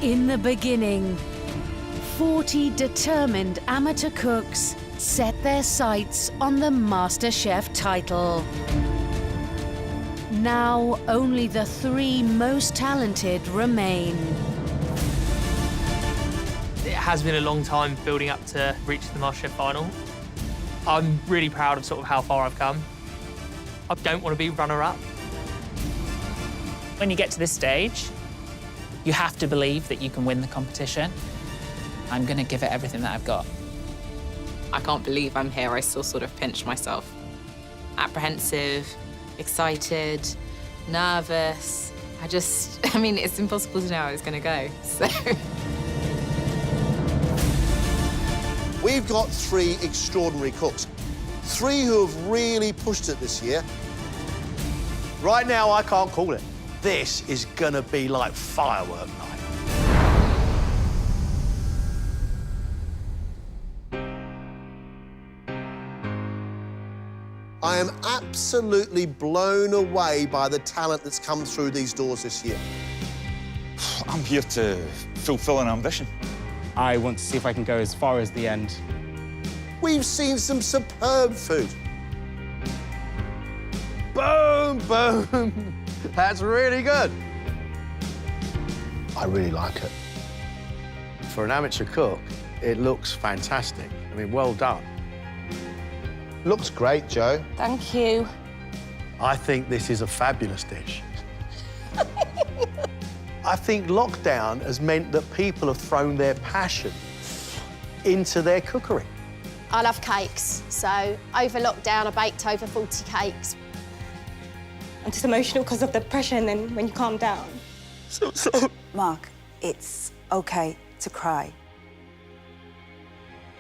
In the beginning, 40 determined amateur cooks set their sights on the MasterChef title. Now, only the 3 most talented remain. It has been a long time building up to reach the MasterChef final. I'm really proud of sort of how far I've come. I don't want to be runner-up. When you get to this stage, you have to believe that you can win the competition. I'm going to give it everything that I've got. I can't believe I'm here. I still sort of pinch myself. Apprehensive, excited, nervous. I mean, it's impossible to know how it's going to go, so. We've got 3 extraordinary cooks, 3 who have really pushed it this year. Right now, I can't call it. This is gonna be like firework night. I am absolutely blown away by the talent that's come through these doors this year. I'm here to fulfill an ambition. I want to see if I can go as far as the end. We've seen some superb food. Boom, boom. That's really good. I really like it. For an amateur cook, it looks fantastic. I mean, well done. Looks great, Joe. Thank you. I think this is a fabulous dish. I think lockdown has meant that people have thrown their passion into their cookery. I love cakes, so over lockdown I baked over 40 cakes. I'm just emotional because of the pressure and then when you calm down. So. Mark, it's OK to cry.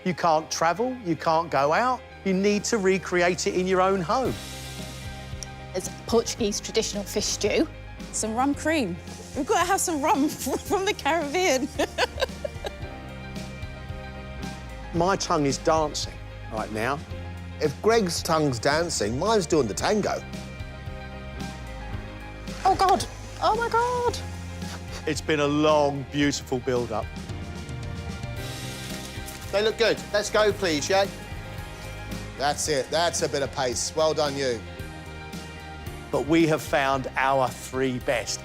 You can't travel, you can't go out. You need to recreate it in your own home. There's Portuguese traditional fish stew. Some rum cream. We've got to have some rum from the Caribbean. My tongue is dancing right now. If Greg's tongue's dancing, mine's doing the tango. Oh, God. Oh, my God. It's been a long, beautiful build-up. They look good. Let's go, please, yeah? That's it. That's a bit of pace. Well done, you. But we have found our 3 best.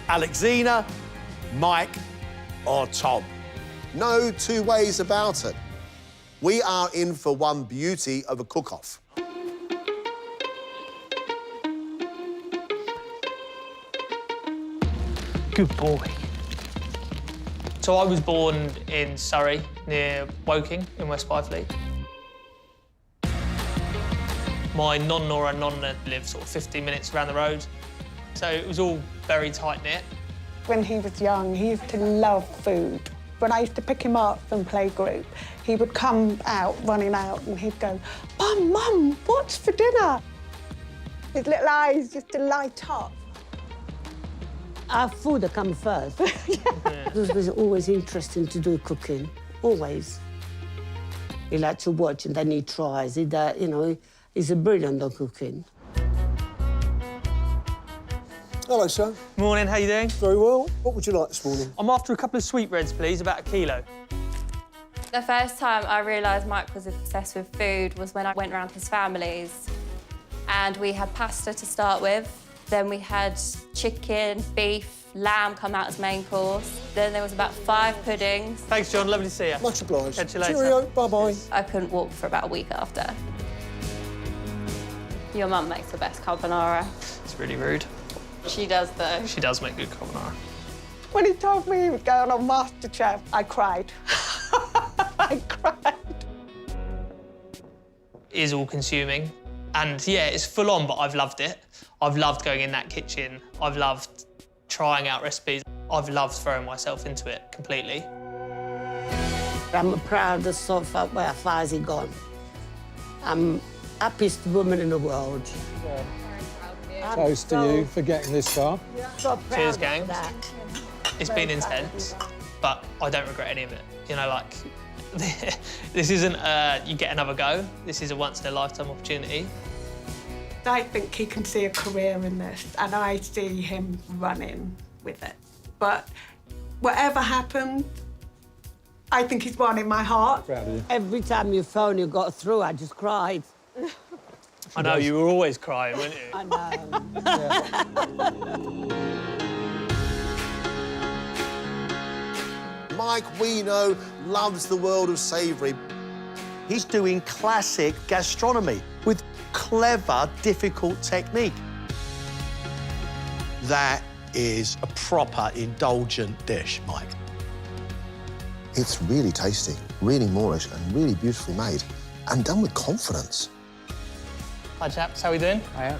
Alexina, Mike, or Tom. No 2 ways about it. We are in for one beauty of a cook-off. Good boy. So I was born in Surrey, near Woking, in West Byfleet. My nonna and nonna lived sort of 15 minutes around the road, so it was all very tight-knit. When he was young, he used to love food. When I used to pick him up from playgroup, he would come out, running out, and he'd go, Mum, Mum, what's for dinner? His little eyes just to light up. Our food comes first. It was always interesting to do cooking, always. He likes to watch and then he tries. You know, he's a brilliant at cooking. Hello, sir. Morning, how you doing? Very well. What would you like this morning? I'm after a couple of sweetbreads, please, about 1 kilo. The first time I realised Mike was obsessed with food was when I went round his family's. And we had pasta to start with. Then we had chicken, beef, lamb come out as main course. Then there was about 5 puddings. Thanks, John. Lovely to see you. Much obliged. Catch you later. Cheerio. Bye-bye. I couldn't walk for about a week after. Your mum makes the best carbonara. It's really rude. She does, though. She does make good carbonara. When he told me he was going on MasterChef, I cried. I cried. It is all-consuming. And, yeah, it's full on, but I've loved it. I've loved going in that kitchen. I've loved trying out recipes. I've loved throwing myself into it completely. I'm proud of so far where far has he gone. I'm happiest woman in the world. Yeah. Toast to you for getting this far. So proud Cheers, of gang. that. It's been intense, but I don't regret any of it. You know, like, this isn't you get another go. This is a once-in-a-lifetime opportunity. I think he can see a career in this, and I see him running with it. But Whatever happened, I think he's won in my heart. Proud of you. Every time your phone you got through, I just cried. I know, you were always crying, weren't you? I know. Mike, we know, loves the world of savoury. He's doing classic gastronomy with clever, difficult technique. That is a proper indulgent dish, Mike. It's really tasty, really Moorish and really beautifully made and done with confidence. Hi, chaps, how are we doing? Hiya.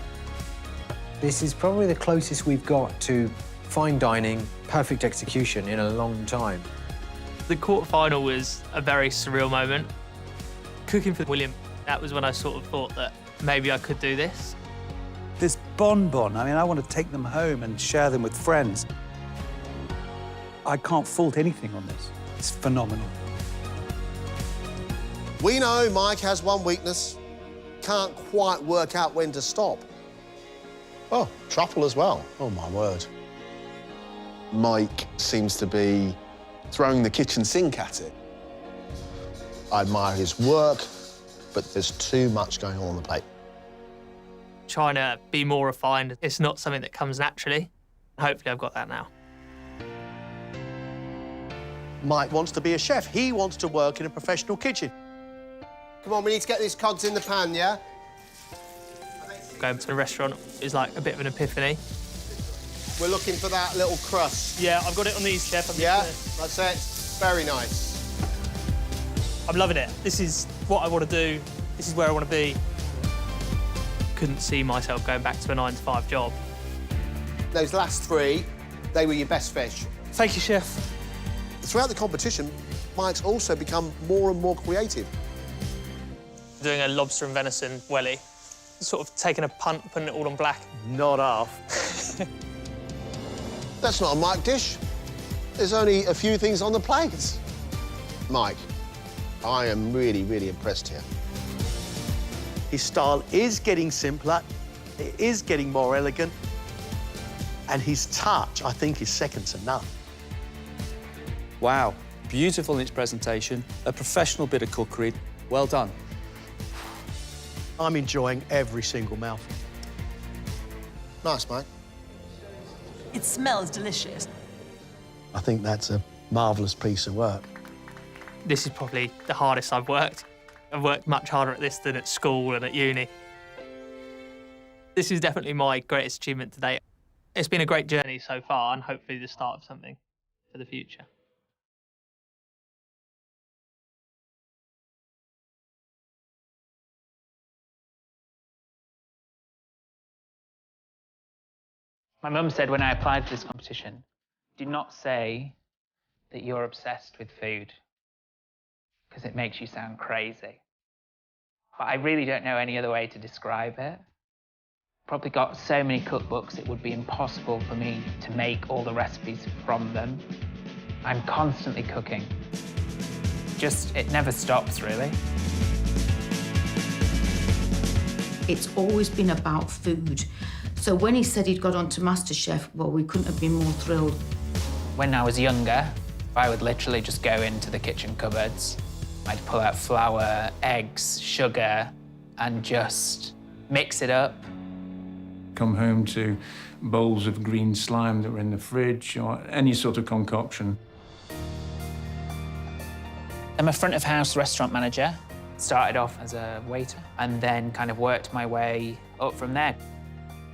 This is probably the closest we've got to fine dining, perfect execution in a long time. The quarter-final was a very surreal moment. Cooking for William, that was when I sort of thought that maybe I could do this. This bonbon, I mean, I want to take them home and share them with friends. I can't fault anything on this. It's phenomenal. We know Mike has one weakness. Can't quite work out when to stop. Oh, truffle as well. Oh, my word. Mike seems to be throwing the kitchen sink at it. I admire his work, but there's too much going on the plate. Trying to be more refined, it's not something that comes naturally. Hopefully I've got that now. Mike wants to be a chef. He wants to work in a professional kitchen. Come on, we need to get these cogs in the pan, yeah? Going to a restaurant is like a bit of an epiphany. We're looking for that little crust. Yeah, I've got it on these, Chef. That's it. Very nice. I'm loving it. This is what I want to do. This is where I want to be. Couldn't see myself going back to a 9-to-5 job. Those last three, they were your best fish. Thank you, Chef. Throughout the competition, Mike's also become more and more creative. Doing a lobster and venison welly, sort of taking a punt, putting it all on black. Not half. That's not a Mike dish. There's only a few things on the plate. Mike, I am really, really impressed here. His style is getting simpler, it is getting more elegant, and his touch, I think, is second to none. Wow, beautiful in its presentation, a professional bit of cookery. Well done. I'm enjoying every single mouthful. Nice, Mike. It smells delicious. I think that's a marvellous piece of work. This is probably the hardest I've worked. I've worked much harder at this than at school and at uni. This is definitely my greatest achievement today. It's been a great journey so far and hopefully the start of something for the future. My mum said when I applied for this competition, do not say that you're obsessed with food, because it makes you sound crazy. But I really don't know any other way to describe it. Probably got so many cookbooks, it would be impossible for me to make all the recipes from them. I'm constantly cooking. It never stops, really. It's always been about food. So when he said he'd got onto MasterChef, well, we couldn't have been more thrilled. When I was younger, I would literally just go into the kitchen cupboards. I'd pull out flour, eggs, sugar, and just mix it up. Come home to bowls of green slime that were in the fridge or any sort of concoction. I'm a front of house restaurant manager. Started off as a waiter and then kind of worked my way up from there.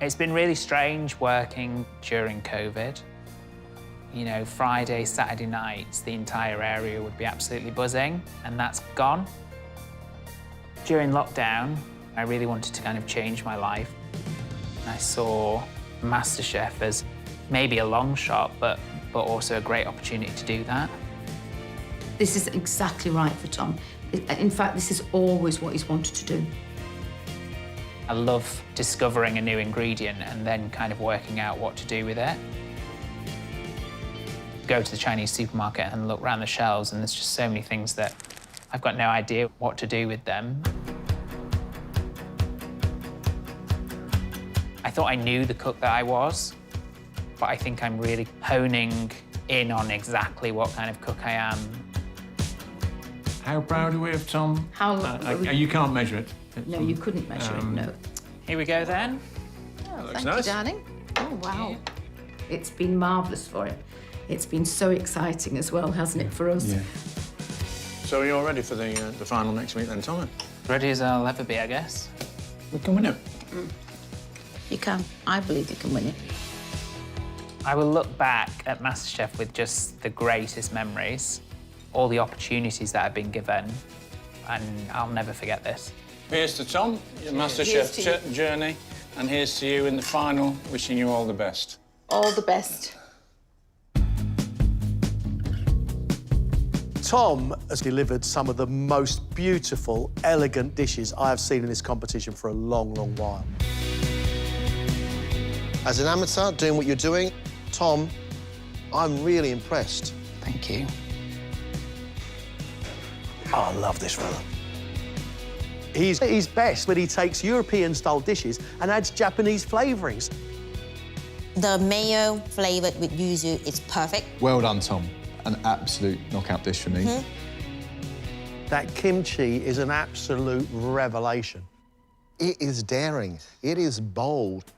It's been really strange working during COVID. You know, Friday, Saturday nights, the entire area would be absolutely buzzing, and that's gone. During lockdown, I really wanted to kind of change my life. I saw MasterChef as maybe a long shot, but also a great opportunity to do that. This is exactly right for Tom. In fact, this is always what he's wanted to do. I love discovering a new ingredient and then kind of working out what to do with it. Go to the Chinese supermarket and look around the shelves, and there's just so many things that I've got no idea what to do with them. I thought I knew the cook that I was, but I think I'm really honing in on exactly what kind of cook I am. How proud are we of Tom? You can't measure it. No, you couldn't measure it, no. Here we go then. Oh, looks thank nice. you, darling. Oh, wow. It's been marvellous for it. It's been so exciting as well, hasn't it, for us? Yeah. So are you all ready for the final next week then, Tom? Ready as I'll ever be, I guess. We can win it. You can. I believe you can win it. I will look back at MasterChef with just the greatest memories, all the opportunities that I've been given, and I'll never forget this. Here's to Tom, your MasterChef journey, and here's to you in the final, wishing you all the best. All the best. Tom has delivered some of the most beautiful, elegant dishes I have seen in this competition for a long, long while. As an amateur, doing what you're doing, Tom, I'm really impressed. Thank you. Oh, I love this fella. He's at his best when he takes European-style dishes and adds Japanese flavourings. The mayo flavoured with yuzu is perfect. Well done, Tom. An absolute knockout dish for me. That kimchi is an absolute revelation. It is daring. It is bold.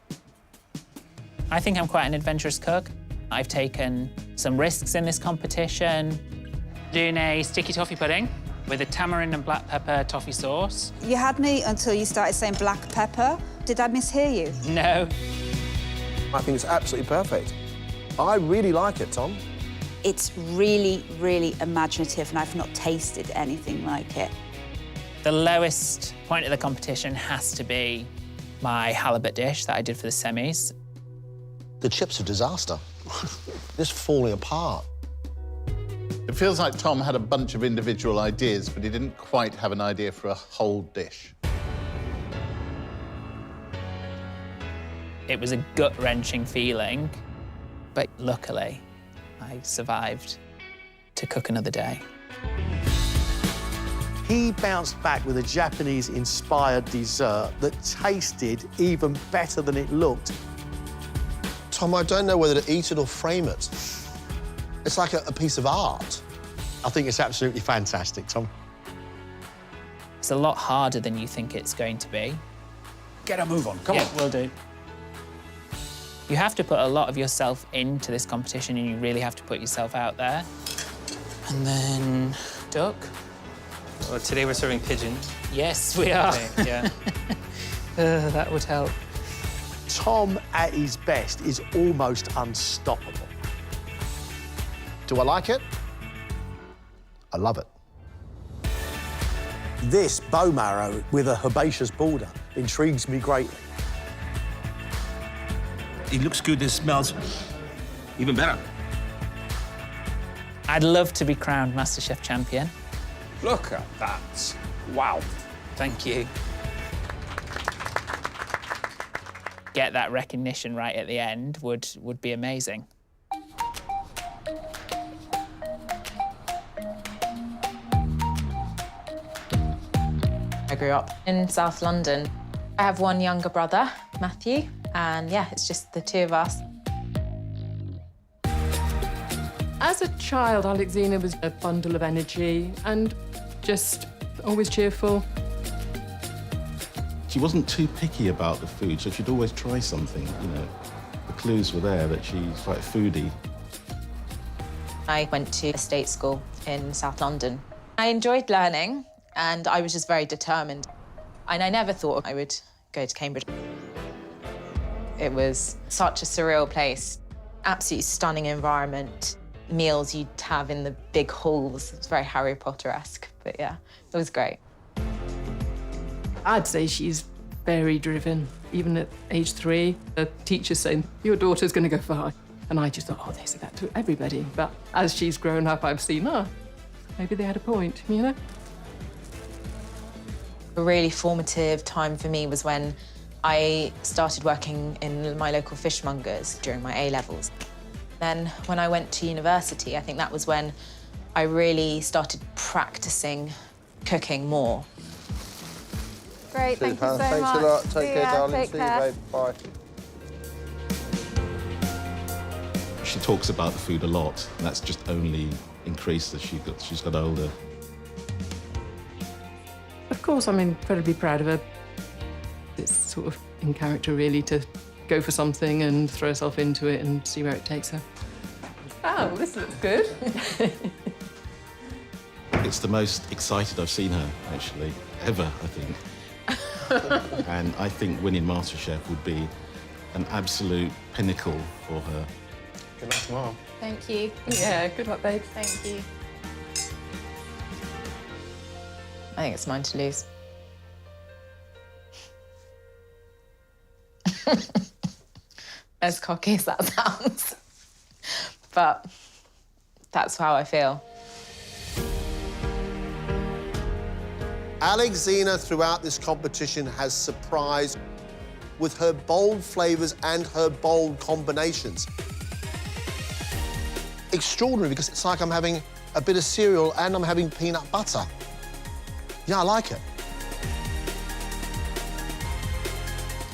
I think I'm quite an adventurous cook. I've taken some risks in this competition. Doing a sticky toffee pudding with a tamarind and black pepper toffee sauce. You had me until you started saying black pepper. Did I mishear you? No. I think it's absolutely perfect. I really like it, Tom. It's really, really imaginative, and I've not tasted anything like it. The lowest point of the competition has to be my halibut dish that I did for the semis. The chips are a disaster. Just falling apart. It feels like Tom had a bunch of individual ideas, but he didn't quite have an idea for a whole dish. It was a gut-wrenching feeling, but luckily, I survived to cook another day. He bounced back with a Japanese-inspired dessert that tasted even better than it looked. Tom, I don't know whether to eat it or frame it. It's like a piece of art. I think it's absolutely fantastic, Tom. It's a lot harder than you think it's going to be. Get a move on, come on. Will do. You have to put a lot of yourself into this competition, and you really have to put yourself out there. And then duck. Well, today we're serving pigeon. Yes, we are. Okay, yeah. That would help. Tom, at his best, is almost unstoppable. Do I like it? I love it. This bone marrow with a herbaceous border intrigues me greatly. It looks good, it smells even better. I'd love to be crowned MasterChef champion. Look at that. Wow. Thank you. Get that recognition right at the end would be amazing. I grew up in South London. I have one younger brother, Matthew, and yeah, it's just the two of us. As a child, Alexina was a bundle of energy and just always cheerful. She wasn't too picky about the food, so she'd always try something, you know. The clues were there that she's quite foodie. I went to a state school in South London. I enjoyed learning, and I was just very determined. And I never thought I would go to Cambridge. It was such a surreal place. Absolutely stunning environment. Meals you'd have in the big halls. It's very Harry Potter-esque, but yeah, it was great. I'd say she's very driven. Even at age 3, the teacher's saying, your daughter's going to go far. And I just thought, oh, they say that to everybody. But as she's grown up, I've seen, oh, maybe they had a point, you know? A really formative time for me was when I started working in my local fishmongers during my A-levels. Then when I went to university, I think that was when I really started practicing cooking more. Great, thank you so much. Thanks a lot. Take care, darling. Take See care. you, babe. Bye. She talks about the food a lot, and that's just only increased as she's got older. Of course, I'm incredibly proud of her. It's sort of in character, really, to go for something and throw herself into it and see where it takes her. Oh, this looks good. It's the most excited I've seen her, actually, ever, I think. And I think winning MasterChef would be an absolute pinnacle for her. Good luck tomorrow. Thank you. Yeah, good luck, babe. Thank you. I think it's mine to lose. As cocky as that sounds. But that's how I feel. Alexina, throughout this competition, has surprised with her bold flavours and her bold combinations. Extraordinary, because it's like I'm having a bit of cereal and I'm having peanut butter. Yeah, I like it.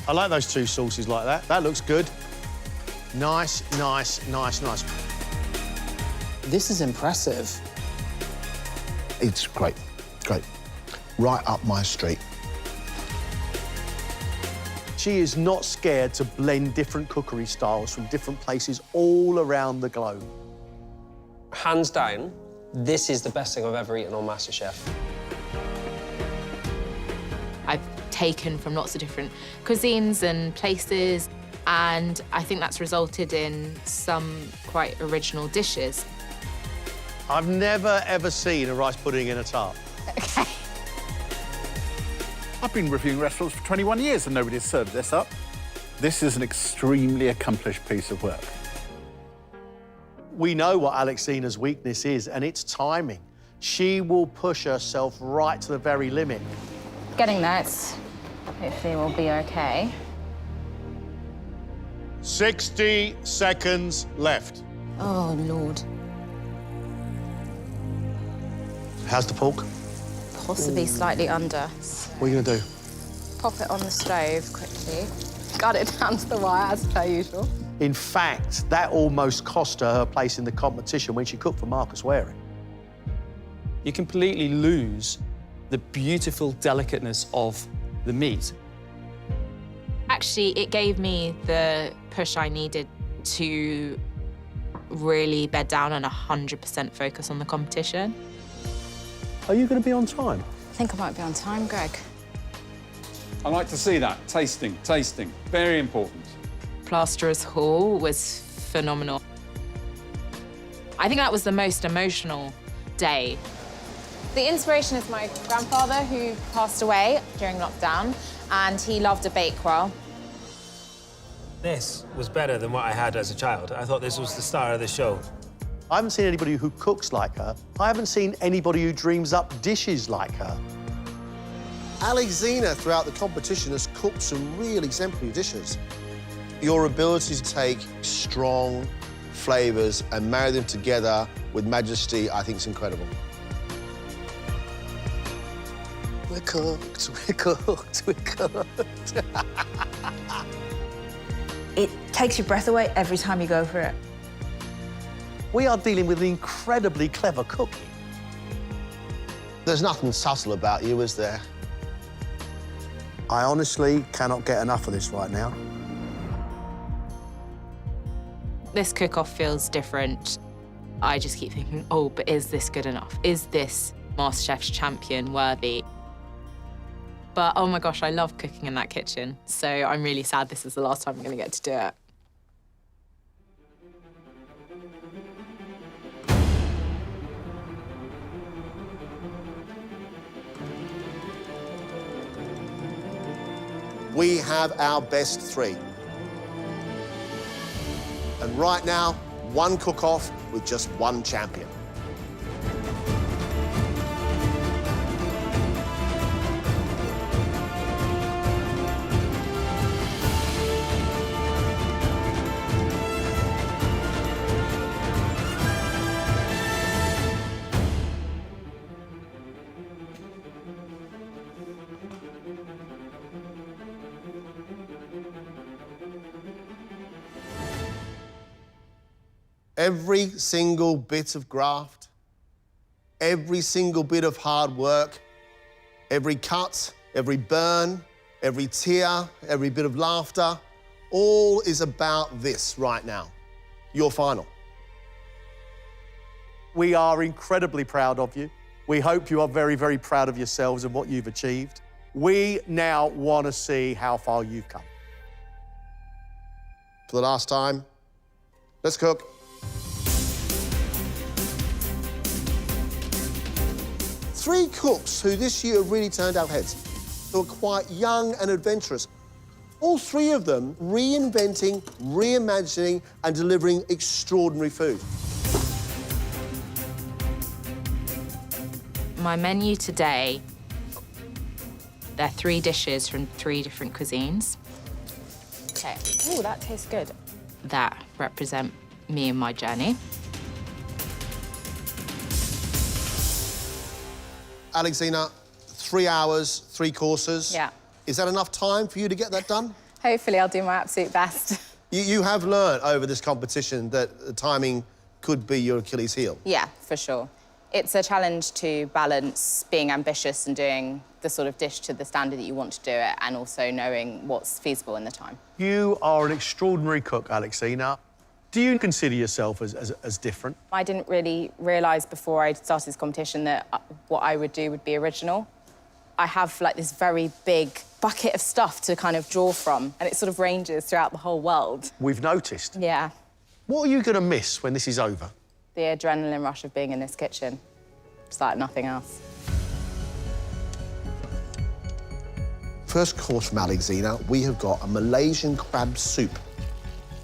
I like those two sauces like that. That looks good. Nice, nice, nice, nice. This is impressive. It's great, great. Right up my street. She is not scared to blend different cookery styles from different places all around the globe. Hands down, this is the best thing I've ever eaten on MasterChef. I've taken from lots of different cuisines and places, and I think that's resulted in some quite original dishes. I've never, ever seen a rice pudding in a tart. Okay. I've been reviewing restaurants for 21 years and nobody's served this up. This is an extremely accomplished piece of work. We know what Alexina's weakness is, and it's timing. She will push herself right to the very limit. Getting that. Hopefully we'll be okay. 60 seconds left. Oh, Lord. How's the pork? Possibly slightly under. What are you gonna do? Pop it on the stove quickly. Got it down to the wire, as per usual. In fact, that almost cost her place in the competition when she cooked for Marcus Waring. You completely lose the beautiful delicateness of the meat. Actually, it gave me the push I needed to really bed down and 100% focus on the competition. Are you going to be on time? I think I might be on time, Greg. I like to see that. Tasting, tasting. Very important. Plasterers Hall was phenomenal. I think that was the most emotional day. The inspiration is my grandfather, who passed away during lockdown, and he loved a bakewell. This was better than what I had as a child. I thought this was the star of the show. I haven't seen anybody who cooks like her. I haven't seen anybody who dreams up dishes like her. Alexina, throughout the competition, has cooked some real exemplary dishes. Your ability to take strong flavours and marry them together with majesty, I think is incredible. We're cooked, we're cooked, we're cooked. It takes your breath away every time you go for it. We are dealing with an incredibly clever cook. There's nothing subtle about you, is there? I honestly cannot get enough of this right now. This cook-off feels different. I just keep thinking, oh, but is this good enough? Is this MasterChef's champion worthy? But, oh my gosh, I love cooking in that kitchen. So I'm really sad this is the last time I'm going to get to do it. We have our best three. And right now, one cook-off with just one champion. Every single bit of graft, every single bit of hard work, every cut, every burn, every tear, every bit of laughter, all is about this right now, your final. We are incredibly proud of you. We hope you are very, very proud of yourselves and what you've achieved. We now want to see how far you've come. For the last time, let's cook. Three cooks who this year have really turned out heads, who are quite young and adventurous. All three of them reinventing, reimagining, and delivering extraordinary food. My menu today, there are 3 dishes from 3 different cuisines. Okay. Oh, that tastes good. That represent me and my journey. Alexina, 3 hours, 3 courses. Yeah. Is that enough time for you to get that done? Hopefully, I'll do my absolute best. You have learned over this competition that the timing could be your Achilles heel. Yeah, for sure. It's a challenge to balance being ambitious and doing the sort of dish to the standard that you want to do it, and also knowing what's feasible in the time. You are an extraordinary cook, Alexina. Do you consider yourself as different? I didn't really realise before I started this competition that what I would do would be original. I have, like, this very big bucket of stuff to kind of draw from, and it sort of ranges throughout the whole world. We've noticed. Yeah. What are you going to miss when this is over? The adrenaline rush of being in this kitchen. It's like nothing else. First course from Alexina, we have got a Malaysian crab soup.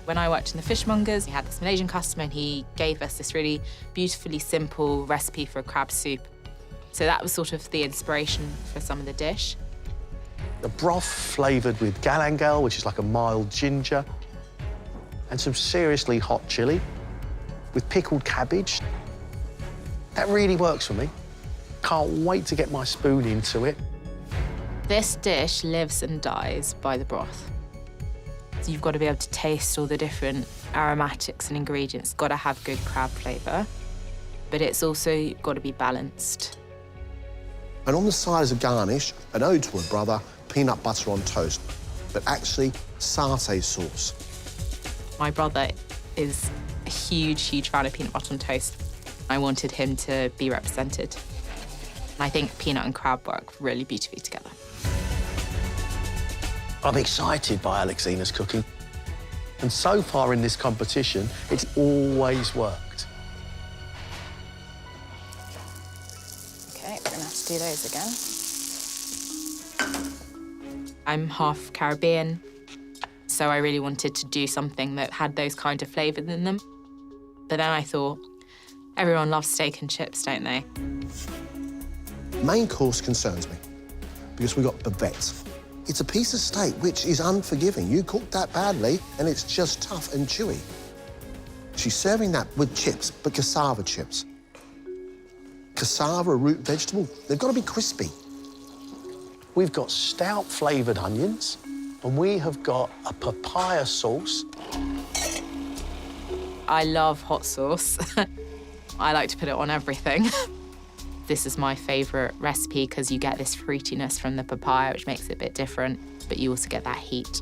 When I worked in the fishmongers, we had this Malaysian customer and he gave us this really beautifully simple recipe for a crab soup. So that was sort of the inspiration for some of the dish. A broth flavoured with galangal, which is like a mild ginger, and some seriously hot chilli with pickled cabbage. That really works for me. Can't wait to get my spoon into it. This dish lives and dies by the broth. So you've got to be able to taste all the different aromatics and ingredients. It's got to have good crab flavour, but it's also got to be balanced. And on the side as a garnish, an ode to a brother, peanut butter on toast, but actually satay sauce. My brother is a huge, huge fan of peanut butter on toast. I wanted him to be represented. And I think peanut and crab work really beautifully together. I'm excited by Alexina's cooking. And so far in this competition, it's always worked. Okay, we're gonna have to do those again. I'm half Caribbean, so I really wanted to do something that had those kind of flavours in them. But then I thought, everyone loves steak and chips, don't they? Main course concerns me because we've got bavette. It's a piece of steak which is unforgiving. You cook that badly and it's just tough and chewy. She's serving that with chips, but cassava chips. Cassava, a root vegetable, they've got to be crispy. We've got stout flavoured onions, and we have got a papaya sauce. I love hot sauce. I like to put it on everything. This is my favourite recipe because you get this fruitiness from the papaya, which makes it a bit different, but you also get that heat.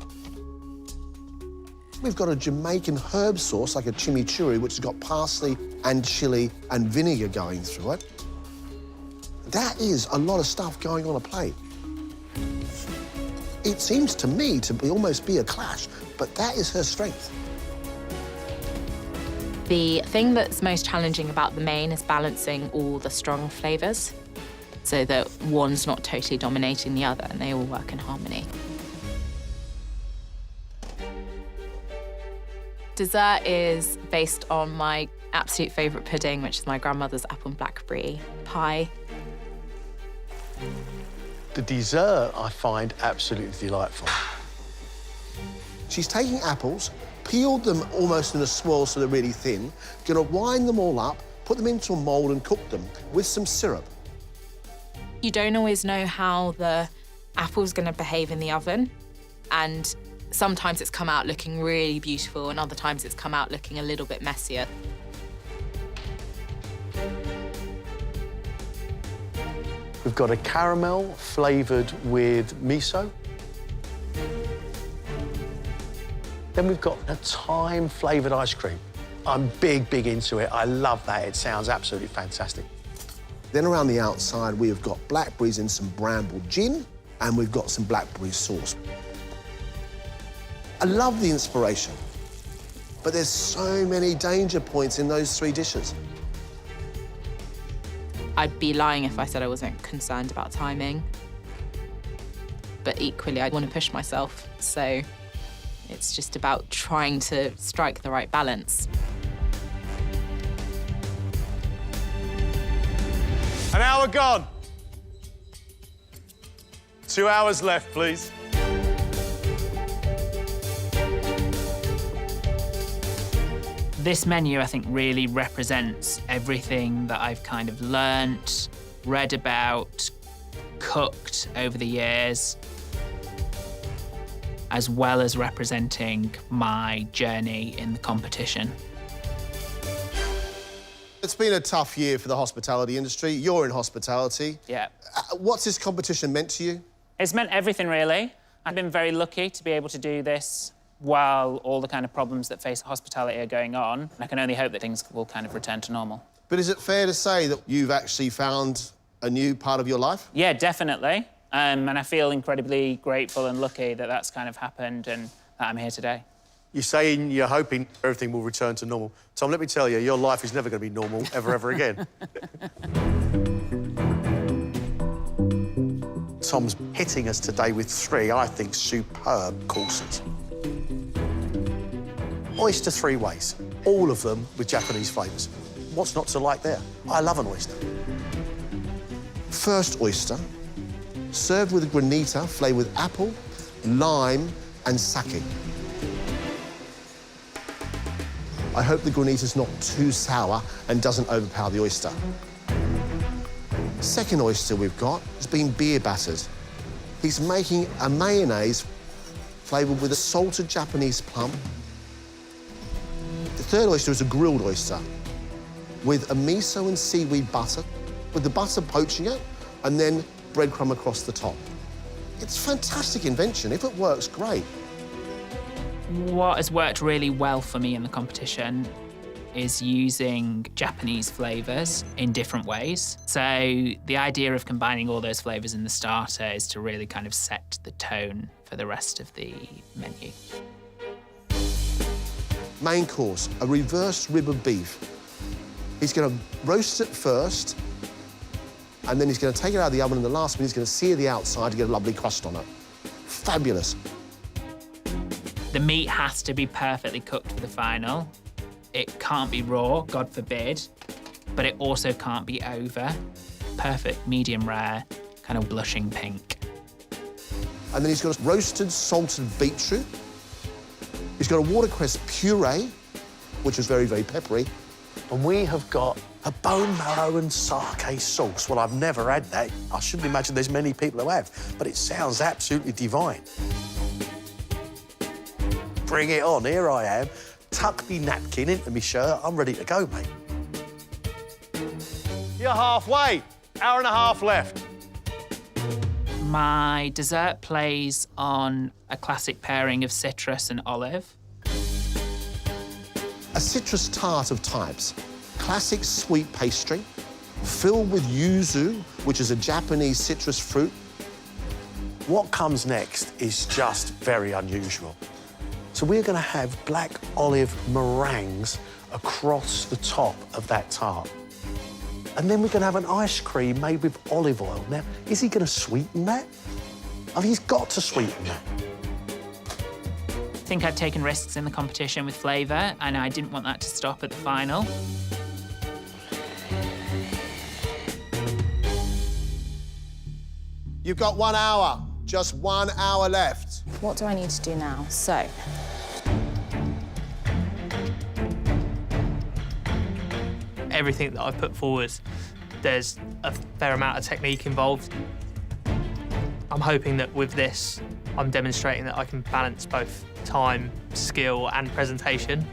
We've got a Jamaican herb sauce, like a chimichurri, which has got parsley and chilli and vinegar going through it. That is a lot of stuff going on a plate. It seems to me to almost be a clash, but that is her strength. The thing that's most challenging about the main is balancing all the strong flavours so that one's not totally dominating the other and they all work in harmony. Dessert is based on my absolute favourite pudding, which is my grandmother's apple and blackberry pie. The dessert I find absolutely delightful. She's taking apples, peeled them almost in a swirl so they're really thin, gonna wind them all up, put them into a mould and cook them with some syrup. You don't always know how the apple's going to behave in the oven, and sometimes it's come out looking really beautiful and other times it's come out looking a little bit messier. We've got a caramel flavoured with miso. Then we've got a thyme-flavoured ice cream. I'm big into it. I love that. It sounds absolutely fantastic. Then around the outside, we have got blackberries in some bramble gin, and we've got some blackberry sauce. I love the inspiration, but there's so many danger points in those 3 dishes. I'd be lying if I said I wasn't concerned about timing. But equally, I want to push myself. So it's just about trying to strike the right balance. An hour gone. 2 hours left, please. This menu, I think, really represents everything that I've kind of learnt, read about, cooked over the years, as well as representing my journey in the competition. It's been a tough year for the hospitality industry. You're in hospitality. Yeah. What's this competition meant to you? It's meant everything, really. I've been very lucky to be able to do this while all the kind of problems that face hospitality are going on. I can only hope that things will kind of return to normal. But is it fair to say that you've actually found a new part of your life? Yeah, definitely. And I feel incredibly grateful and lucky that that's kind of happened and that I'm here today. You're saying you're hoping everything will return to normal. Tom, let me tell you, your life is never going to be normal ever again. Tom's hitting us today with 3, I think, superb courses. Oyster 3 ways, all of them with Japanese flavours. What's not to like there? I love an oyster. First oyster, served with a granita flavoured with apple, lime and sake. I hope the granita's not too sour and doesn't overpower the oyster. Second oyster we've got has been beer battered. He's making a mayonnaise flavoured with a salted Japanese plum. The third oyster is a grilled oyster with a miso and seaweed butter, with the butter poaching it, and then breadcrumb across the top. It's a fantastic invention. If it works, great. What has worked really well for me in the competition is using Japanese flavours in different ways. So the idea of combining all those flavours in the starter is to really kind of set the tone for the rest of the menu. Main course, a reversed rib of beef. He's going to roast it first, and then he's going to take it out of the oven, and the last one he's going to sear the outside to get a lovely crust on it. Fabulous. The meat has to be perfectly cooked for the final. It can't be raw, God forbid, but it also can't be over. Perfect, medium rare, kind of blushing pink. And then he's got a roasted, salted beetroot. He's got a watercress puree, which is very, very peppery. And we have got a bone marrow and sake sauce. Well, I've never had that. I shouldn't imagine there's many people who have, but it sounds absolutely divine. Bring it on, here I am. Tuck me napkin into me shirt, I'm ready to go, mate. You're halfway. Hour and a half left. My dessert plays on a classic pairing of citrus and olive. A citrus tart of types. Classic sweet pastry, filled with yuzu, which is a Japanese citrus fruit. What comes next is just very unusual. So we're going to have black olive meringues across the top of that tart. And then we're going to have an ice cream made with olive oil. Now, is he going to sweeten that? I mean, he's got to sweeten that. I think I'd taken risks in the competition with flavour, and I didn't want that to stop at the final. You've got 1 hour, just 1 hour left. What do I need to do now? So, everything that I've put forward, there's a fair amount of technique involved. I'm hoping that with this, I'm demonstrating that I can balance both time, skill, and presentation.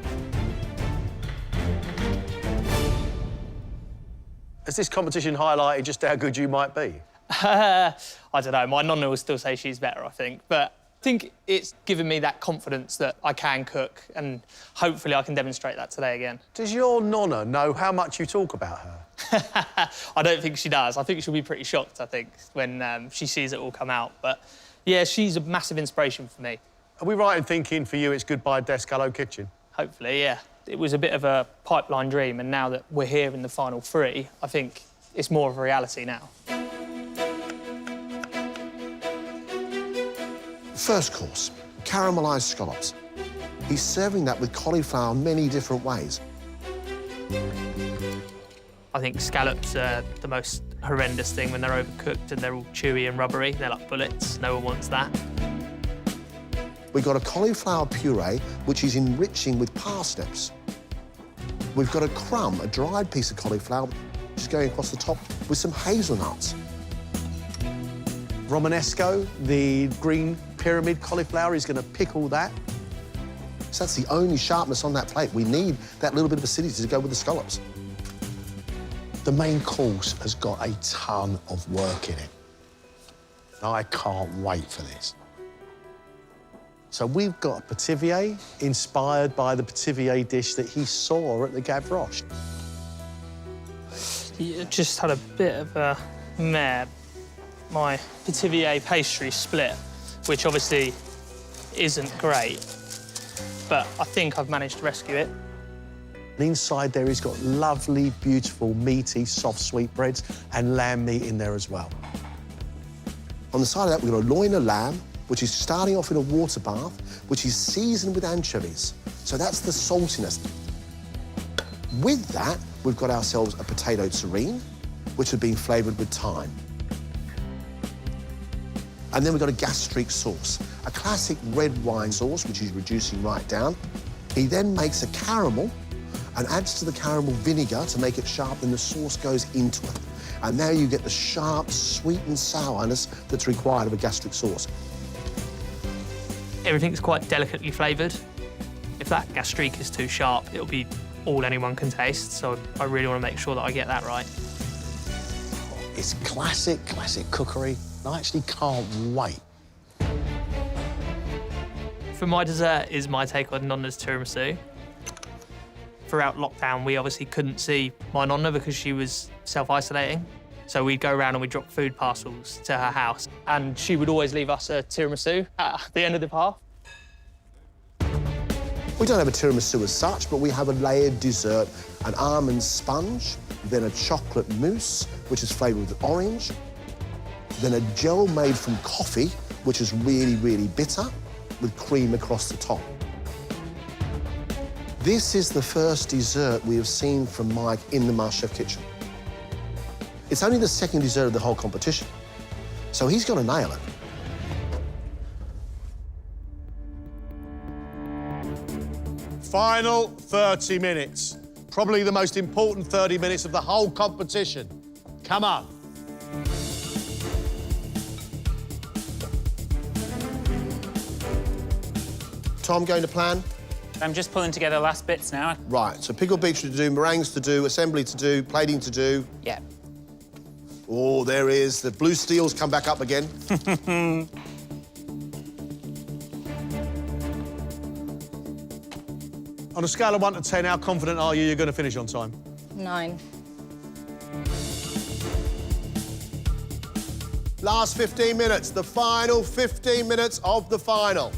Has this competition highlighted just how good you might be? I don't know. My nonna will still say she's better, I think. But I think it's given me that confidence that I can cook, and hopefully I can demonstrate that today again. Does your nonna know how much you talk about her? I don't think she does. I think she'll be pretty shocked, I think, when she sees it all come out. But, yeah, she's a massive inspiration for me. Are we right in thinking for you it's goodbye desk, hello kitchen? Hopefully, yeah. It was a bit of a pipeline dream, and now that we're here in the final 3, I think it's more of a reality now. First course, caramelised scallops. He's serving that with cauliflower many different ways. I think scallops are the most horrendous thing when they're overcooked and they're all chewy and rubbery. They're like bullets. No one wants that. We've got a cauliflower puree, which is enriching with parsnips. We've got a crumb, a dried piece of cauliflower, which is going across the top with some hazelnuts. Romanesco, the green pyramid cauliflower, is going to pickle that. So that's the only sharpness on that plate. We need that little bit of acidity to go with the scallops. The main course has got a ton of work in it. I can't wait for this. So we've got a Petivier inspired by the Petivier dish that he saw at the Gavroche. You just had a bit of a mare. My Petivier pastry split, which obviously isn't great, but I think I've managed to rescue it. And inside there, he's got lovely, beautiful, meaty, soft sweetbreads and lamb meat in there as well. On the side of that, we've got a loin of lamb, which is starting off in a water bath, which is seasoned with anchovies. So that's the saltiness. With that, we've got ourselves a potato terrine, which has been flavoured with thyme. And then we've got a gastrique sauce, a classic red wine sauce, which he's reducing right down. He then makes a caramel and adds to the caramel vinegar to make it sharp, then the sauce goes into it. And now you get the sharp, sweet and sourness that's required of a gastric sauce. Everything's quite delicately flavoured. If that gastrique is too sharp, it'll be all anyone can taste, so I really want to make sure that I get that right. It's classic cookery. I actually can't wait. For my dessert is my take on Nonna's tiramisu. Throughout lockdown, we obviously couldn't see my Nonna because she was self-isolating. So we'd go around and we'd drop food parcels to her house, and she would always leave us a tiramisu at the end of the path. We don't have a tiramisu as such, but we have a layered dessert, an almond sponge, then a chocolate mousse, which is flavoured with orange, then a gel made from coffee, which is really, really bitter, with cream across the top. This is the first dessert we have seen from Mike in the MasterChef kitchen. It's only the second dessert of the whole competition, so he's got to nail it. Final 30 minutes. Probably the most important 30 minutes of the whole competition. Come on. Tom, going to plan? I'm just pulling together the last bits now. Right, so pickled beetroot to do, meringues to do, assembly to do, plating to do. Yeah. Oh, there is. The blue steel's come back up again. On a scale of 1 to 10, how confident are you you're going to finish on time? 9. Last 15 minutes, the final 15 minutes of the final.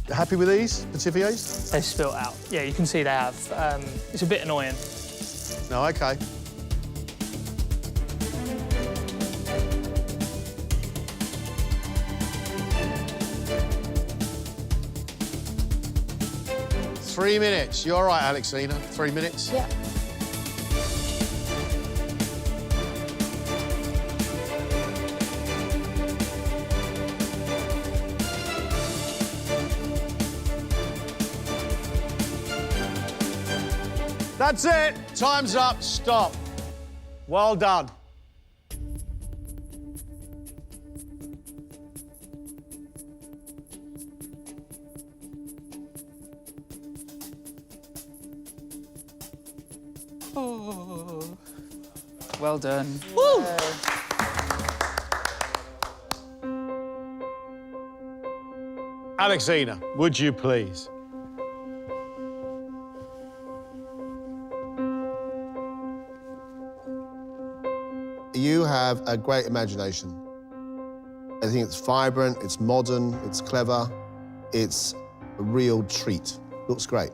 You happy with these, Petiviers? They've spilt out. Yeah, you can see they have. It's a bit annoying. No, OK. Three minutes. You all right, Alexina? 3 minutes? Yeah. That's it. Time's up. Stop. Well done. Oh. Well done. Woo! Alexina, would you please? You have a great imagination. I think it's vibrant, it's modern, it's clever, it's a real treat. Looks great.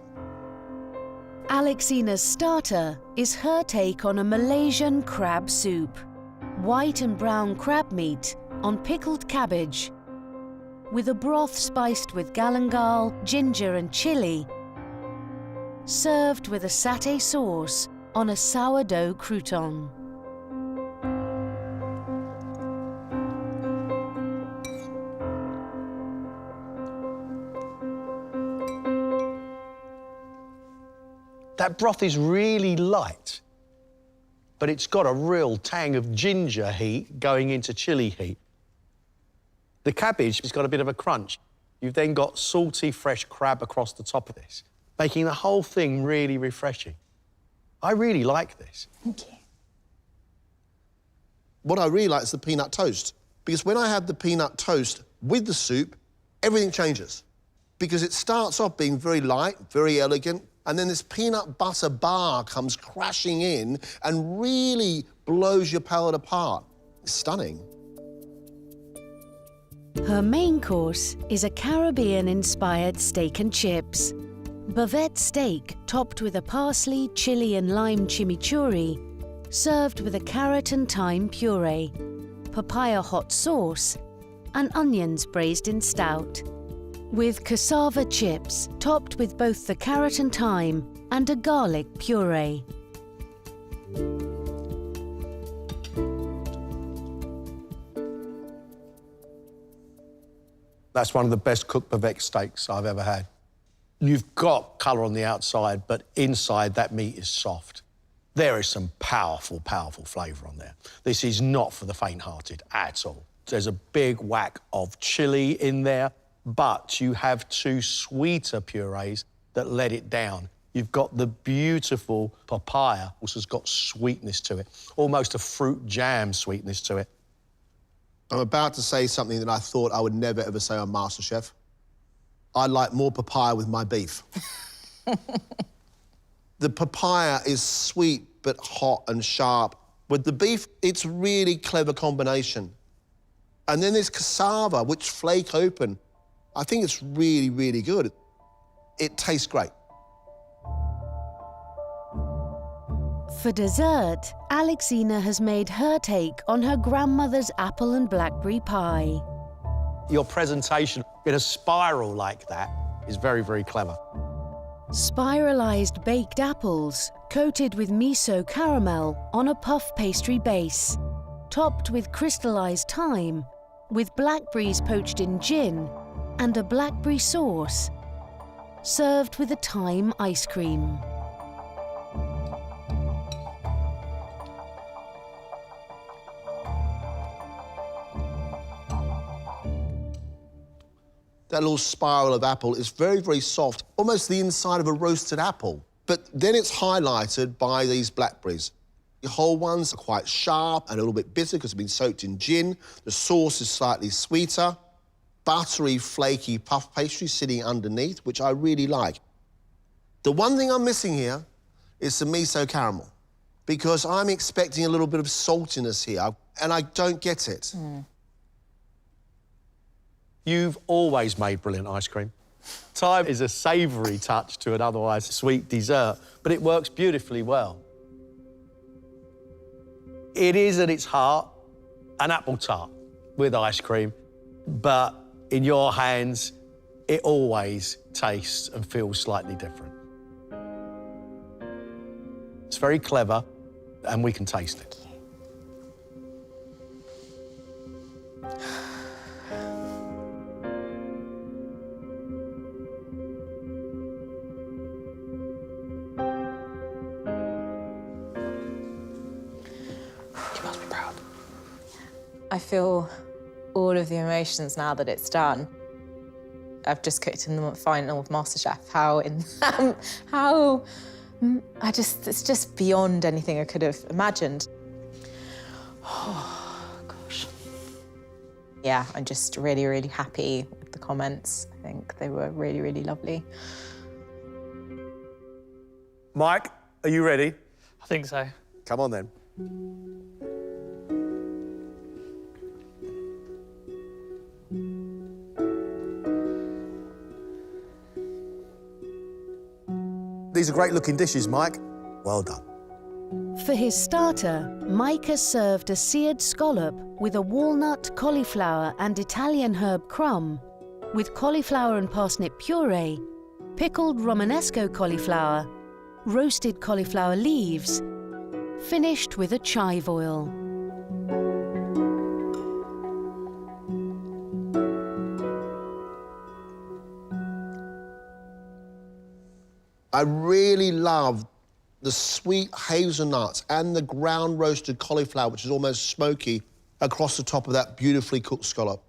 Alexina's starter is her take on a Malaysian crab soup. White and brown crab meat on pickled cabbage, with a broth spiced with galangal, ginger and chilli, served with a satay sauce on a sourdough crouton. That broth is really light, but it's got a real tang of ginger heat going into chili heat. The cabbage has got a bit of a crunch. You've then got salty, fresh crab across the top of this, making the whole thing really refreshing. I really like this. Thank you. What I really like is the peanut toast, because when I have the peanut toast with the soup, everything changes. Because it starts off being very light, very elegant, and then this peanut butter bar comes crashing in and really blows your palate apart. It's stunning. Her main course is a Caribbean-inspired steak and chips. Bavette steak topped with a parsley, chili and lime chimichurri, served with a carrot and thyme puree, papaya hot sauce, and onions braised in stout. With cassava chips topped with both the carrot and thyme and a garlic puree. That's one of the best cooked Bavette steaks I've ever had. You've got colour on the outside, but inside that meat is soft. There is some powerful, powerful flavour on there. This is not for the faint-hearted at all. There's a big whack of chilli in there, but you have two sweeter purees that let it down. You've got the beautiful papaya, which has got sweetness to it, almost a fruit jam sweetness to it. I'm about to say something that I thought I would never, ever say on MasterChef. I like more papaya with my beef. The papaya is sweet but hot and sharp. With the beef, it's a really clever combination. And then there's cassava, which flake open. I think it's really, really good. It tastes great. For dessert, Alexina has made her take on her grandmother's apple and blackberry pie. Your presentation in a spiral like that is very, very clever. Spiralized baked apples coated with miso caramel on a puff pastry base, topped with crystallized thyme, with blackberries poached in gin and a blackberry sauce, served with a thyme ice cream. That little spiral of apple is very, very soft, almost the inside of a roasted apple. But then it's highlighted by these blackberries. The whole ones are quite sharp and a little bit bitter because they've been soaked in gin. The sauce is slightly sweeter. Buttery, flaky puff pastry sitting underneath, which I really like. The one thing I'm missing here is some miso caramel, because I'm expecting a little bit of saltiness here, and I don't get it. You've always made brilliant ice cream. Thyme is a savoury touch to an otherwise sweet dessert, but it works beautifully well. It is at its heart an apple tart with ice cream, but in your hands, it always tastes and feels slightly different. It's very clever, and we can taste it. I feel all of the emotions now that it's done. I've just cooked in the final of MasterChef. How It's just beyond anything I could have imagined. Oh, gosh. Yeah, I'm just really, really happy with the comments. I think they were really, really lovely. Mike, are you ready? I think so. Come on then. These are great looking dishes, Mike. Well done. For his starter, Mike has served a seared scallop with a walnut, cauliflower and Italian herb crumb, with cauliflower and parsnip puree, pickled Romanesco cauliflower, roasted cauliflower leaves, finished with a chive oil. I really love the sweet hazelnuts and the ground roasted cauliflower, which is almost smoky, across the top of that beautifully cooked scallop.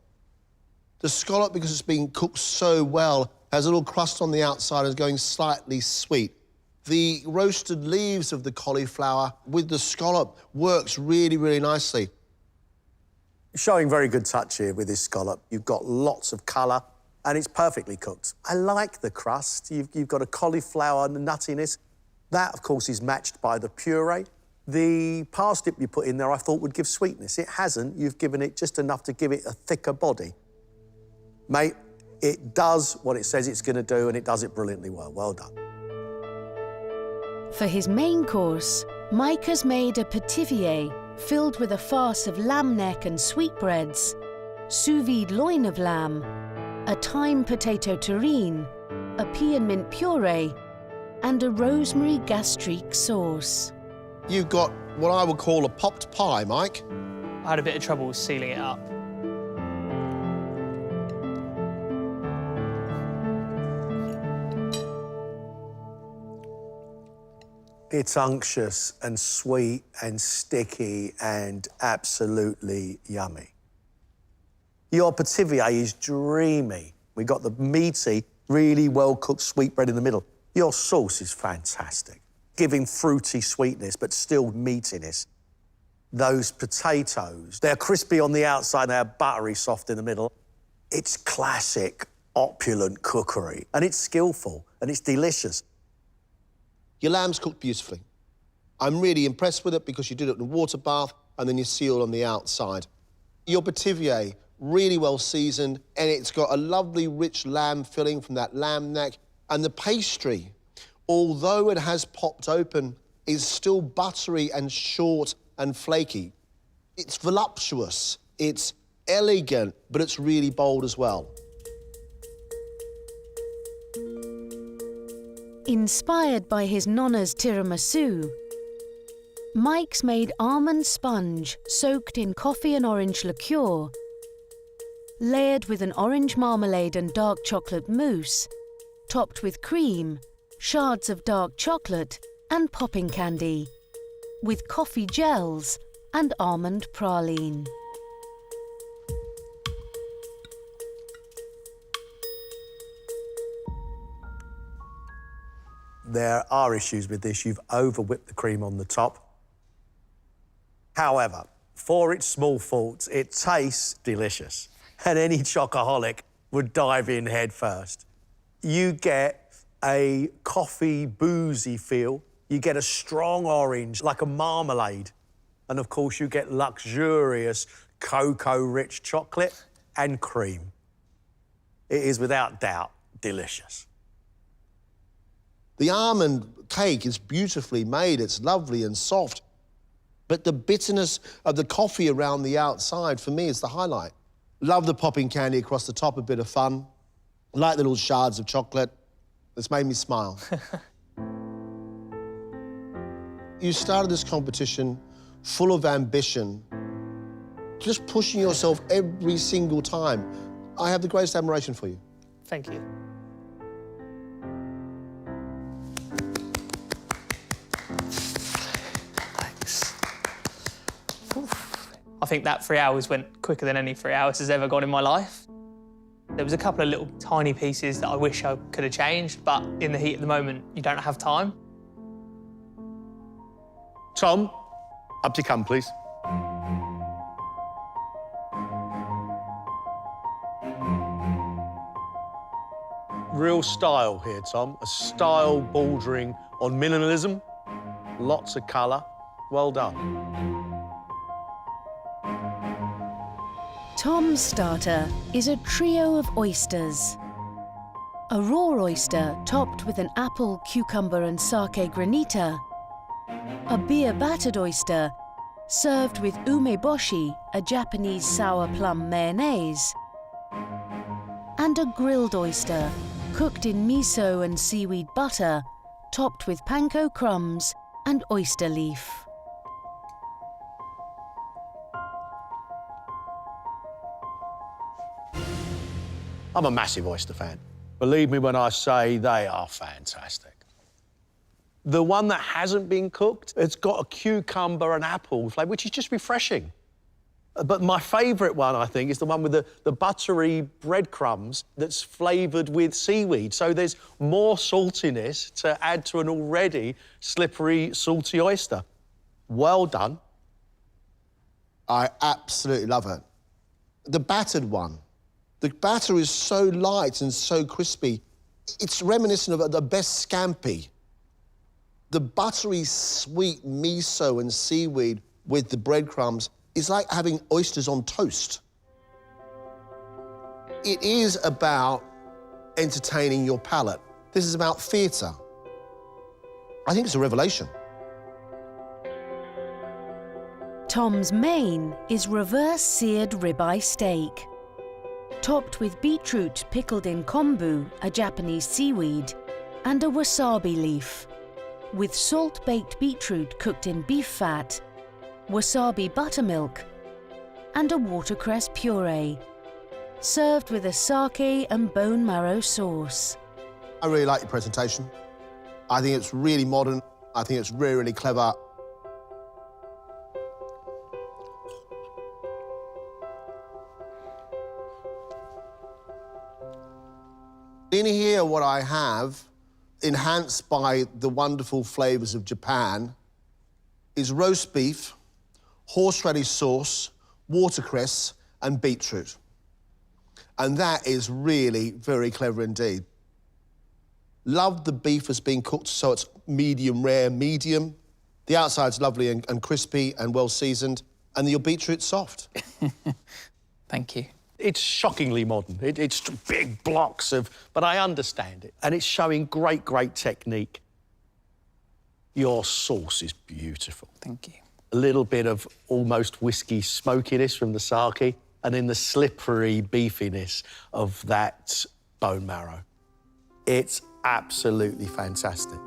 The scallop, because it's been cooked so well, has a little crust on the outside and is going slightly sweet. The roasted leaves of the cauliflower with the scallop works really, really nicely. Showing very good touch here with this scallop. You've got lots of colour and it's perfectly cooked. I like the crust. You've got a cauliflower nuttiness. That, of course, is matched by the puree. The parsnip you put in there I thought would give sweetness. It hasn't. You've given it just enough to give it a thicker body. Mate, it does what it says it's going to do and it does it brilliantly well. Well done. For his main course, Mike has made a petivier filled with a farce of lamb neck and sweetbreads, sous vide loin of lamb, a thyme potato terrine, a pea and mint puree, and a rosemary gastrique sauce. You've got what I would call a popped pie, Mike. I had a bit of trouble sealing it up. It's unctuous and sweet and sticky and absolutely yummy. Your petivier is dreamy. We got the meaty, really well-cooked sweetbread in the middle. Your sauce is fantastic, giving fruity sweetness, but still meatiness. Those potatoes, they're crispy on the outside, they're buttery soft in the middle. It's classic, opulent cookery, and it's skillful, and it's delicious. Your lamb's cooked beautifully. I'm really impressed with it because you did it in a water bath and then you sealed on the outside. Your petivier, really well seasoned, and it's got a lovely rich lamb filling from that lamb neck. And the pastry, although it has popped open, is still buttery and short and flaky. It's voluptuous, it's elegant, but it's really bold as well. Inspired by his nonna's tiramisu, Mike's made almond sponge soaked in coffee and orange liqueur, layered with an orange marmalade and dark chocolate mousse, topped with cream, shards of dark chocolate and popping candy, with coffee gels and almond praline. There are issues with this. You've over-whipped the cream on the top. However, for its small faults, it tastes delicious. And any chocoholic would dive in head first. You get a coffee, boozy feel. You get a strong orange, like a marmalade. And of course, you get luxurious cocoa-rich chocolate and cream. It is without doubt delicious. The almond cake is beautifully made, it's lovely and soft, but the bitterness of the coffee around the outside, for me, is the highlight. Love the popping candy across the top, a bit of fun. Like the little shards of chocolate. It's made me smile. You started this competition full of ambition, just pushing yourself every single time. I have the greatest admiration for you. Thank you. I think that 3 hours went quicker than any 3 hours has ever gone in my life. There was a couple of little tiny pieces that I wish I could have changed, but in the heat of the moment, you don't have time. Tom, up you come, please. Real style here, Tom. A style bordering on minimalism. Lots of colour. Well done. Tom's starter is a trio of oysters. A raw oyster topped with an apple, cucumber and sake granita. A beer-battered oyster served with umeboshi, a Japanese sour plum mayonnaise. And a grilled oyster cooked in miso and seaweed butter, topped with panko crumbs and oyster leaf. I'm a massive oyster fan. Believe me when I say they are fantastic. The one that hasn't been cooked, it's got a cucumber and apple flavour, which is just refreshing. But my favourite one, I think, is the one with the buttery breadcrumbs that's flavoured with seaweed. So there's more saltiness to add to an already slippery, salty oyster. Well done. I absolutely love it. The battered one. The batter is so light and so crispy. It's reminiscent of the best scampi. The buttery, sweet miso and seaweed with the breadcrumbs is like having oysters on toast. It is about entertaining your palate. This is about theatre. I think it's a revelation. Tom's main is reverse seared ribeye steak, topped with beetroot pickled in kombu, a Japanese seaweed, and a wasabi leaf, with salt-baked beetroot cooked in beef fat, wasabi buttermilk, and a watercress puree, served with a sake and bone marrow sauce. I really like your presentation. I think it's really modern. I think it's really, really clever. In here, what I have, enhanced by the wonderful flavours of Japan, is roast beef, horseradish sauce, watercress, and beetroot. And that is really very clever indeed. Love the beef as being cooked so it's medium rare, medium. The outside's lovely and crispy and well seasoned, and your beetroot's soft. Thank you. It's shockingly modern. It's big blocks of, but I understand it. And it's showing great, great technique. Your sauce is beautiful. Thank you. A little bit of almost whiskey smokiness from the sake, and then the slippery beefiness of that bone marrow. It's absolutely fantastic.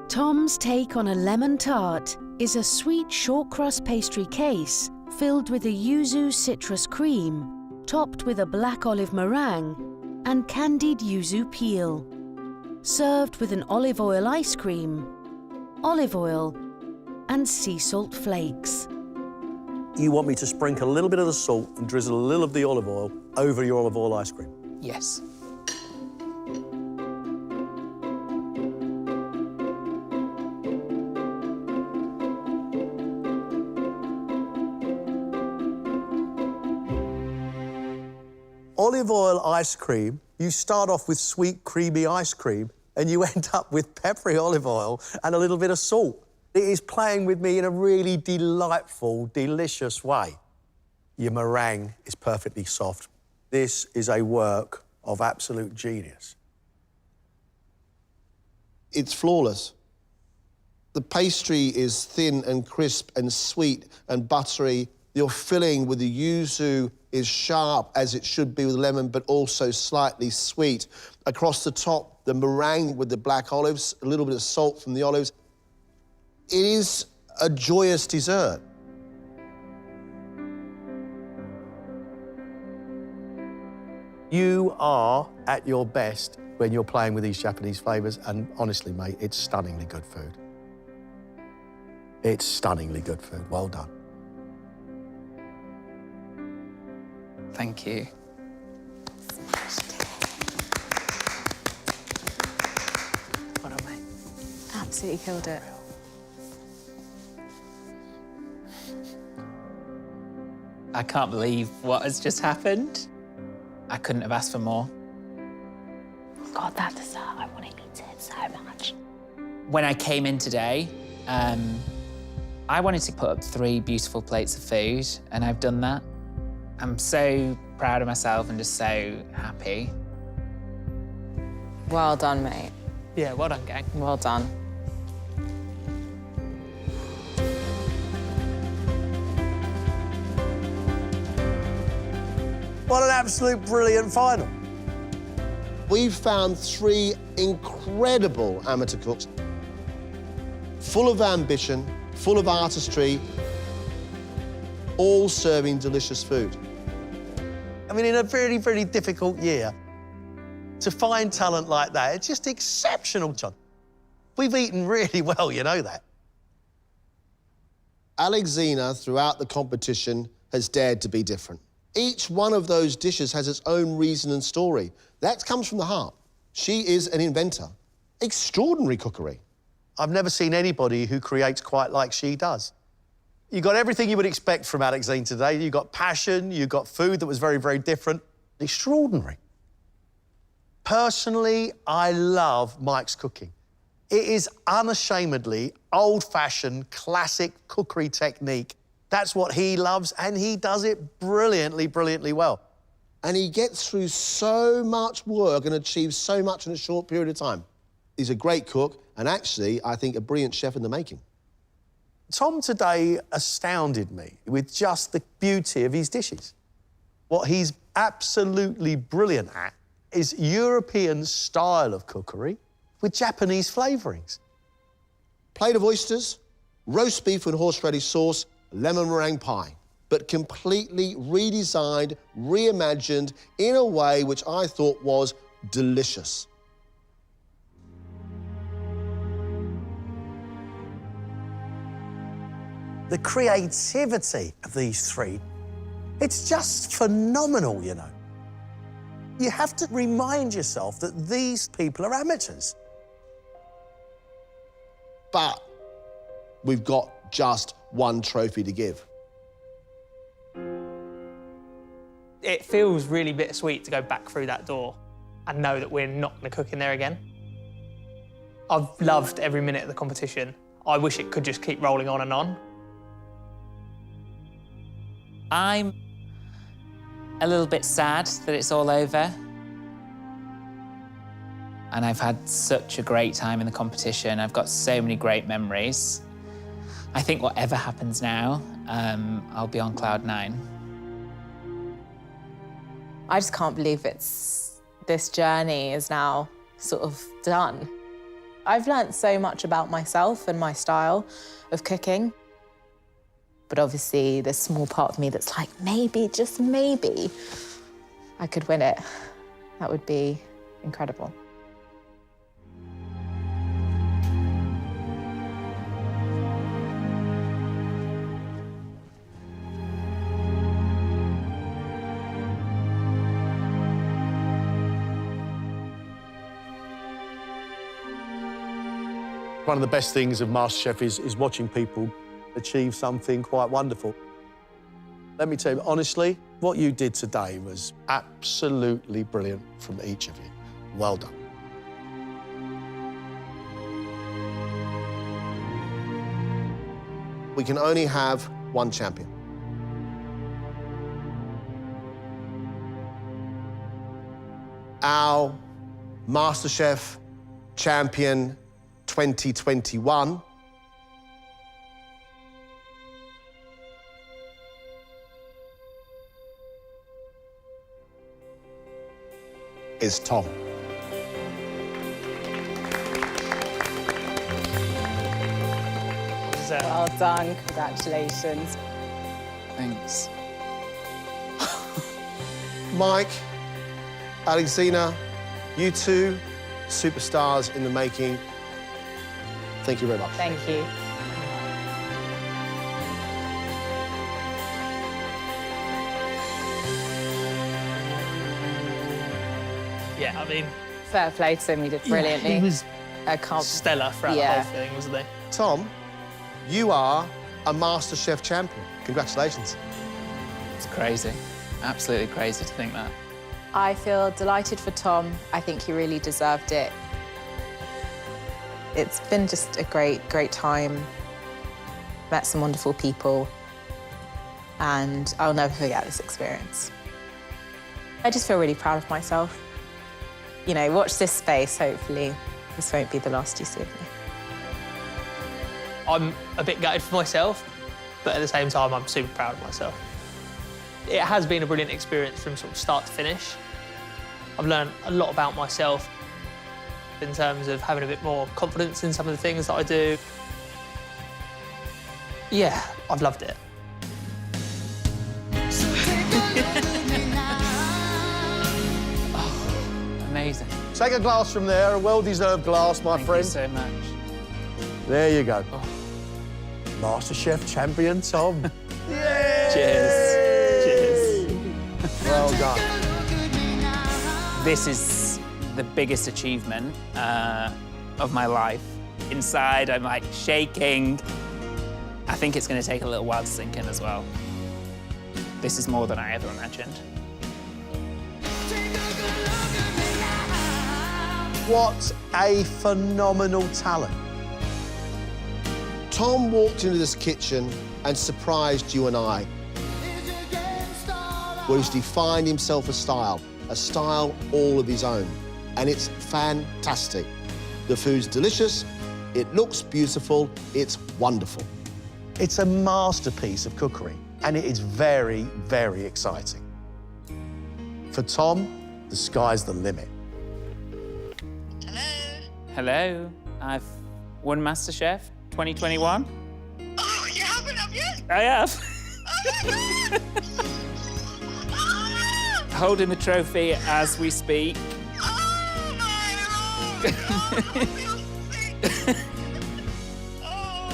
Tom's take on a lemon tart is a sweet short crust pastry case filled with a yuzu citrus cream, topped with a black olive meringue and candied yuzu peel, served with an olive oil ice cream, olive oil and sea salt flakes. You want me to sprinkle a little bit of the salt and drizzle a little of the olive oil over your olive oil ice cream? Yes. Olive oil ice cream, you start off with sweet, creamy ice cream, and you end up with peppery olive oil and a little bit of salt. It is playing with me in a really delightful, delicious way. Your meringue is perfectly soft. This is a work of absolute genius. It's flawless. The pastry is thin and crisp and sweet and buttery. Your filling with the yuzu is sharp, as it should be with lemon, but also slightly sweet. Across the top, the meringue with the black olives, a little bit of salt from the olives. It is a joyous dessert. You are at your best when you're playing with these Japanese flavours, and honestly, mate, it's stunningly good food. It's stunningly good food. Well done. Thank you. Well done, mate. absolutely killed it. I can't believe what has just happened. I couldn't have asked for more. God, that dessert, I want to eat it so much. When I came in today, I wanted to put up 3 beautiful plates of food, and I've done that. I'm so proud of myself and just so happy. Well done, mate. Yeah, well done, gang. Well done. What an absolute brilliant final. We've found 3 incredible amateur cooks, full of ambition, full of artistry, all serving delicious food. I mean, in a very, very difficult year, to find talent like that, it's just exceptional, John. We've eaten really well, you know that. Alexina, throughout the competition, has dared to be different. Each one of those dishes has its own reason and story. That comes from the heart. She is an inventor. Extraordinary cookery. I've never seen anybody who creates quite like she does. You got everything you would expect from Alexina today. You got passion, you got food that was very, very different. Extraordinary. Personally, I love Mike's cooking. It is unashamedly old-fashioned, classic cookery technique. That's what he loves, and he does it brilliantly, brilliantly well. And he gets through so much work and achieves so much in a short period of time. He's a great cook, and actually, I think, a brilliant chef in the making. Tom today astounded me with just the beauty of his dishes. What he's absolutely brilliant at is European style of cookery with Japanese flavourings. Plate of oysters, roast beef with horseradish sauce, lemon meringue pie, but completely redesigned, reimagined in a way which I thought was delicious. The creativity of these 3, it's just phenomenal, you know. You have to remind yourself that these people are amateurs. But we've got just 1 trophy to give. It feels really bittersweet to go back through that door and know that we're not going to cook in there again. I've loved every minute of the competition. I wish it could just keep rolling on and on. I'm a little bit sad that it's all over. And I've had such a great time in the competition. I've got so many great memories. I think whatever happens now, I'll be on cloud 9. I just can't believe this journey is now sort of done. I've learnt so much about myself and my style of cooking. But obviously, there's a small part of me that's like, maybe, just maybe, I could win it. That would be incredible. One of the best things of MasterChef is watching people achieve something quite wonderful. Let me tell you, honestly, what you did today was absolutely brilliant from each of you. Well done. We can only have 1 champion. Our MasterChef champion 2021 is Tom. Well done, congratulations. Thanks. Mike, Alexina, you 2 superstars in the making. Thank you very much. Thank you. Yeah, I mean... Fair play to him, he did brilliantly. He was stellar throughout the whole thing, wasn't they? Tom, you are a MasterChef champion. Congratulations. It's crazy. Absolutely crazy to think that. I feel delighted for Tom. I think he really deserved it. It's been just a great time. Met some wonderful people, and I'll never forget this experience. I just feel really proud of myself. You know, watch this space, hopefully. This won't be the last you see of me. I'm a bit gutted for myself, but at the same time, I'm super proud of myself. It has been a brilliant experience from sort of start to finish. I've learned a lot about myself in terms of having a bit more confidence in some of the things that I do. Yeah, I've loved it. Amazing. Take a glass from there, a well-deserved glass, my friend. Thank you so much. There you go. MasterChef champion, Tom. Cheers. Well done. This is the biggest achievement of my life. Inside, I'm like shaking. I think it's going to take a little while to sink in as well. This is more than I ever imagined. What a phenomenal talent. Tom walked into this kitchen and surprised you and I. Where he's defined himself a style all of his own. And it's fantastic. The food's delicious, it looks beautiful, it's wonderful. It's a masterpiece of cookery, and it is very, very exciting. For Tom, the sky's the limit. Hello. I've won MasterChef 2021. Oh, you haven't, have you? I have. Holding the trophy as we speak. Oh, my Lord! Oh,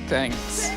Thanks.